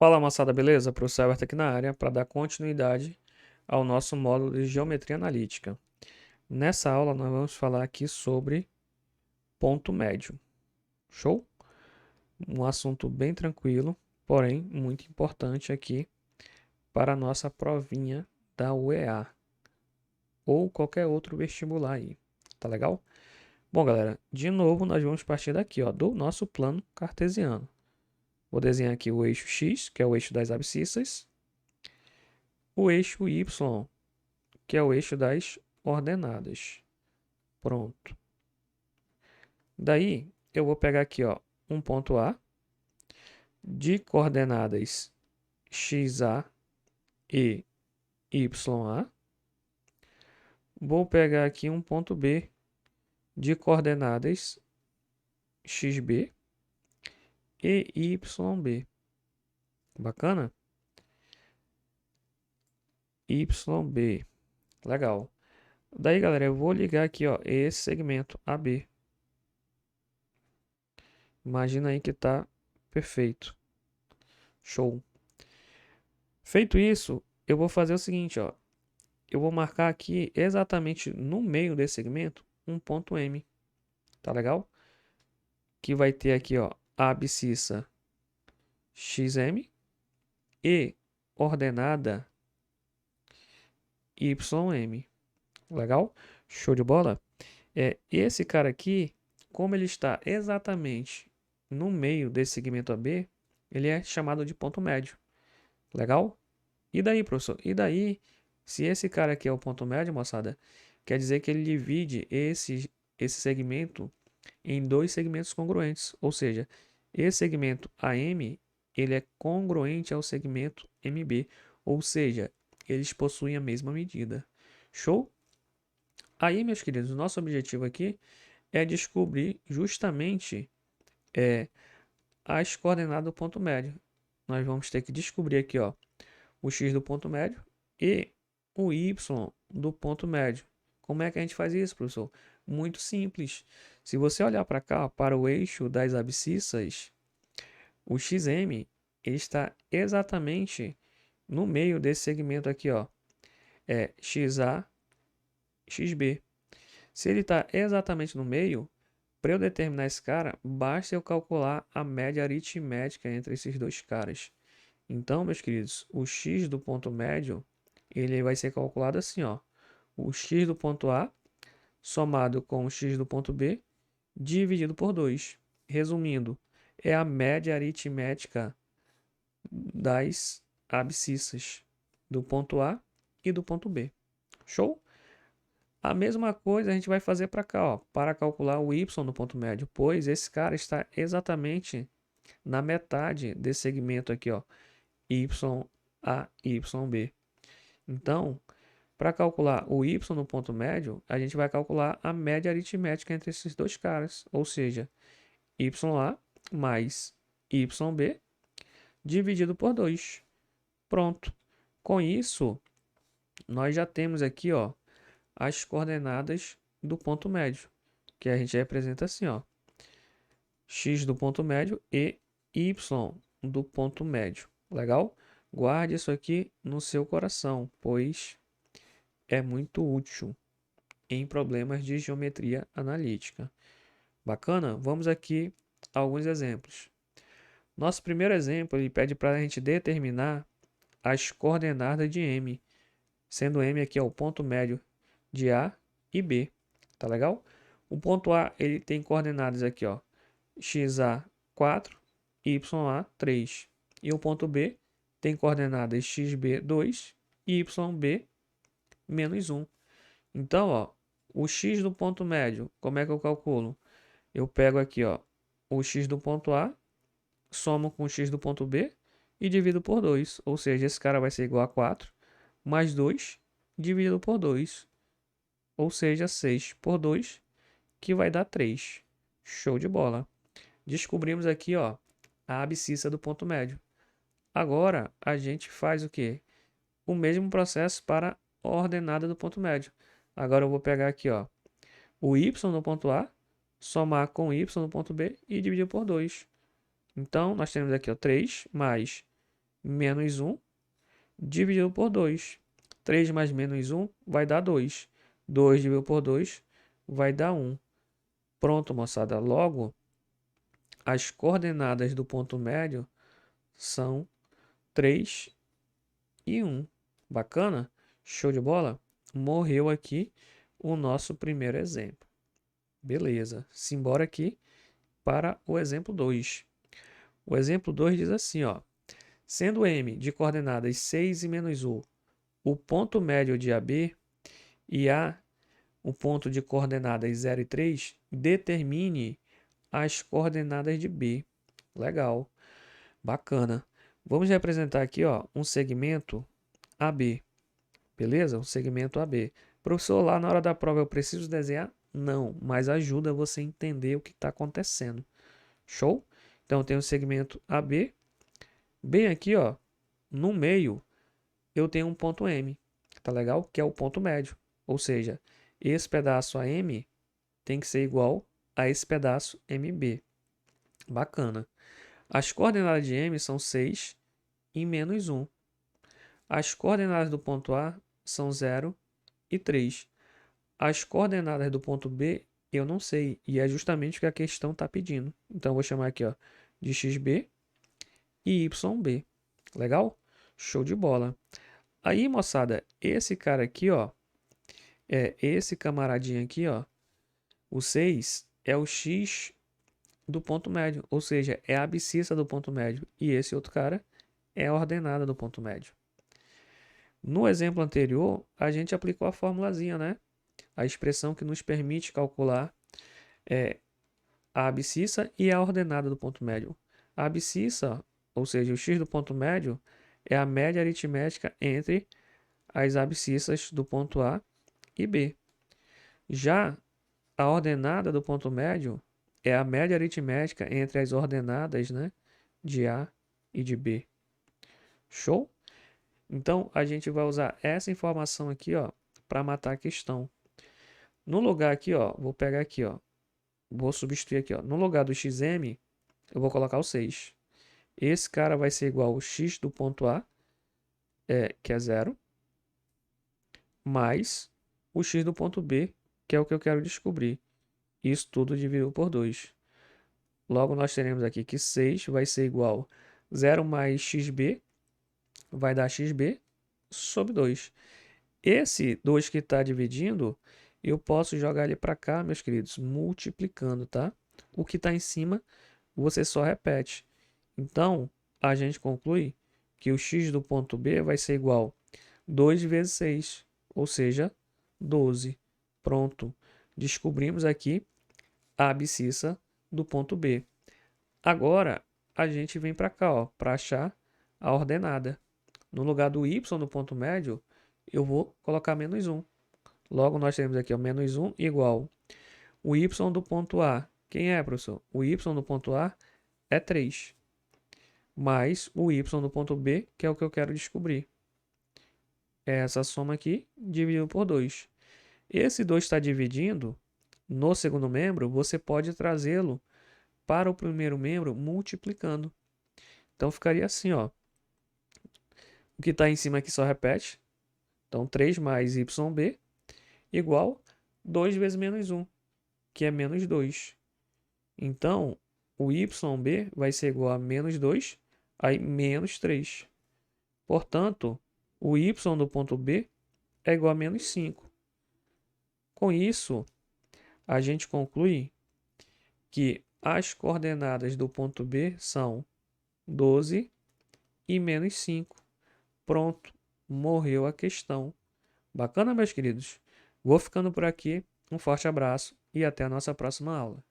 Fala moçada, beleza? Professor Everton aqui na área para dar continuidade ao nosso módulo de Geometria Analítica. Nessa aula nós vamos falar aqui sobre ponto médio. Show? Um assunto bem tranquilo, porém muito importante aqui para a nossa provinha da UEA ou qualquer outro vestibular aí. Tá legal? Bom, galera, de novo nós vamos partir daqui, ó, do nosso plano cartesiano. Vou desenhar aqui o eixo X, que é o eixo das abscissas, o eixo Y, que é o eixo das ordenadas. Pronto. Daí, eu vou pegar aqui, ó, um ponto A de coordenadas XA e YA. Vou pegar aqui um ponto B de coordenadas XB e YB. Bacana? YB. Legal. Daí, galera, eu vou ligar aqui, ó, esse segmento AB. Imagina aí que tá perfeito. Show. Feito isso, eu vou fazer o seguinte, ó. Eu vou marcar aqui exatamente no meio desse segmento um ponto M. Tá legal? Que vai ter aqui, ó, a abscissa XM e ordenada YM. Legal? Show de bola? Esse cara aqui, como ele está exatamente no meio desse segmento AB, ele é chamado de ponto médio. Legal? E daí, professor? E daí, se esse cara aqui é o ponto médio, moçada, quer dizer que ele divide esse segmento em dois segmentos congruentes. Ou seja, esse segmento AM ele é congruente ao segmento MB. Ou seja, eles possuem a mesma medida. Show? Aí, meus queridos, o nosso objetivo aqui é descobrir justamente as coordenadas do ponto médio. Nós vamos ter que descobrir aqui, ó, o x do ponto médio e o y do ponto médio. Como é que a gente faz isso, professor? Muito simples. Se você olhar para cá, para o eixo das abscissas, o XM ele está exatamente no meio desse segmento aqui, ó. É XA, XB. Se ele está exatamente no meio, para eu determinar esse cara, basta eu calcular a média aritmética entre esses dois caras. Então, meus queridos, o x do ponto médio, ele vai ser calculado assim, ó. O x do ponto A somado com o x do ponto B dividido por 2. Resumindo, é a média aritmética das abscissas do ponto A e do ponto B. Show? A mesma coisa a gente vai fazer para cá, ó, para calcular o y no ponto médio, pois esse cara está exatamente na metade desse segmento aqui, ó, YA, YB. Então, para calcular o y no ponto médio, a gente vai calcular a média aritmética entre esses dois caras, ou seja, YA mais YB dividido por 2. Pronto. Com isso, nós já temos aqui, ó, as coordenadas do ponto médio, que a gente representa assim, ó, x do ponto médio e y do ponto médio. Legal? Guarde isso aqui no seu coração, pois é muito útil em problemas de geometria analítica. Bacana? Vamos aqui a alguns exemplos. Nosso primeiro exemplo, ele pede para a gente determinar as coordenadas de M, sendo M aqui o ponto médio de A e B. Tá legal? O ponto A ele tem coordenadas aqui, ó, XA 4, YA 3. E o ponto B tem coordenadas XB 2 e YB menos 1. Então, ó, o x do ponto médio, como é que eu calculo? Eu pego aqui, ó, o x do ponto A, somo com o x do ponto B e divido por 2. Ou seja, esse cara vai ser igual a 4 mais 2 dividido por 2. Ou seja, 6 por 2, que vai dar 3. Show de bola. Descobrimos aqui, ó, a abscissa do ponto médio. Agora, a gente faz o quê? O mesmo processo para a ordenada do ponto médio. Agora eu vou pegar aqui, ó, o y no ponto A, somar com o y no ponto B e dividir por 2. Então, nós temos aqui, ó, 3 mais menos 1 dividido por 2. 3 mais menos 1 vai dar 2. 2 dividido por 2 vai dar 1. Pronto, moçada. Logo, as coordenadas do ponto médio são 3 e 1. Bacana? Show de bola? Morreu aqui o nosso primeiro exemplo. Beleza. Simbora aqui para o exemplo 2. O exemplo 2 diz assim, ó. Sendo M de coordenadas 6 e menos 1 o ponto médio de AB e A o ponto de coordenadas 0 e 3, determine as coordenadas de B. Legal. Bacana. Vamos representar aqui, ó, um segmento AB. Beleza? Um segmento AB. Professor, lá na hora da prova eu preciso desenhar? Não, mas ajuda você a entender o que está acontecendo. Show? Então tem o segmento AB. Bem aqui, ó, no meio, eu tenho um ponto M. Tá legal? Que é o ponto médio. Ou seja, esse pedaço AM tem que ser igual a esse pedaço MB. Bacana. As coordenadas de M são 6 e menos 1. As coordenadas do ponto A são 0 e 3. As coordenadas do ponto B eu não sei, e é justamente o que a questão está pedindo. Então, eu vou chamar aqui, ó, de XB e YB. Legal? Show de bola. Aí, moçada, esse cara aqui, ó, esse camaradinho aqui, ó, o 6 é o X do ponto médio, ou seja, é a abscissa do ponto médio. E esse outro cara é a ordenada do ponto médio. No exemplo anterior, a gente aplicou a formulazinha, né? A expressão que nos permite calcular a abscissa e a ordenada do ponto médio. A abscissa, ou seja, o x do ponto médio, é a média aritmética entre as abscissas do ponto A e B. Já a ordenada do ponto médio é a média aritmética entre as ordenadas, né, de A e de B. Show? Então, a gente vai usar essa informação aqui, ó, para matar a questão. No lugar aqui, ó, vou pegar aqui, ó, vou substituir aqui, ó, no lugar do xm, eu vou colocar o 6. Esse cara vai ser igual ao x do ponto A, que é 0, mais o x do ponto B, que é o que eu quero descobrir. Isso tudo dividido por 2. Logo, nós teremos aqui que 6 vai ser igual a 0 mais xb, vai dar xb sobre 2. Esse 2 que está dividindo, eu posso jogar ele para cá, meus queridos, multiplicando, tá? O que está em cima, você só repete. Então, a gente conclui que o x do ponto B vai ser igual a 2 vezes 6, ou seja, 12. Pronto. Descobrimos aqui a abscissa do ponto B. Agora, a gente vem para cá, ó, para achar a ordenada. No lugar do y no ponto médio, eu vou colocar menos 1. Logo, nós temos aqui o menos 1 igual o y do ponto A. Quem é, professor? O y do ponto A é 3. Mais o y do ponto B, que é o que eu quero descobrir. É essa soma aqui, dividido por 2. Esse 2 está dividindo no segundo membro, você pode trazê-lo para o primeiro membro multiplicando. Então, ficaria assim, ó. O que está em cima aqui só repete. Então, 3 mais YB igual 2 vezes menos 1, que é menos 2. Então, o YB vai ser igual a menos 2, aí menos 3. Portanto, o Y do ponto B é igual a menos 5. Com isso, a gente conclui que as coordenadas do ponto B são 12 e menos 5. Pronto, morreu a questão. Bacana, meus queridos? Vou ficando por aqui. Um forte abraço e até a nossa próxima aula.